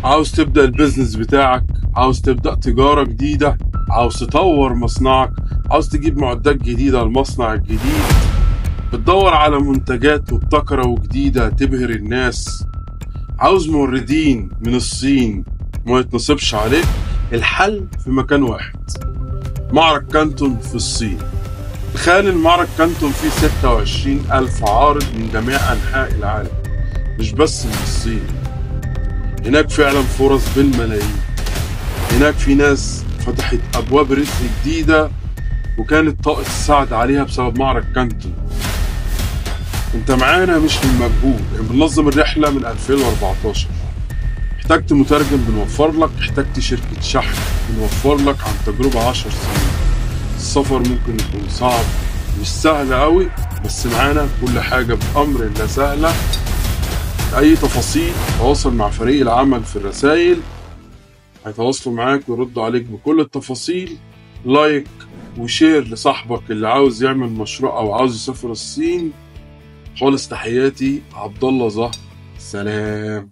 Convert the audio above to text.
عاوز تبدأ البيزنس بتاعك، عاوز تبدأ تجارة جديدة، عاوز تطور مصنعك، عاوز تجيب معدات جديدة للمصنع الجديد، بتدور على منتجات مبتكرة وجديدة تبهر الناس، عاوز موردين من الصين وما يتنصبش عليك. الحل في مكان واحد، معرض كانتون في الصين. تخيل المعرض كانتون فيه 26,000 عارض من جميع أنحاء العالم، مش بس من الصين. هناك فعلا فرص بالملايين، هناك في ناس فتحت أبواب رزق جديدة وكانت طاقة السعد عليها بسبب معرض كانتون. انت معانا مش من مجهول، يعني بننظم الرحلة من 2014. احتجت مترجم بنوفر لك، احتجت شركة شحن بنوفر لك عن تجربة 10 سنين. السفر ممكن يكون صعب، مش سهل قوي، بس معانا كل حاجة بأمر الله سهلة. أي تفاصيل تواصل مع فريق العمل في الرسائل، هيتواصلوا معاك ويردوا عليك بكل التفاصيل. لايك وشير لصاحبك اللي عاوز يعمل مشروع أو عاوز يسافر الصين. خالص تحياتي، عبد الله زهر. سلام.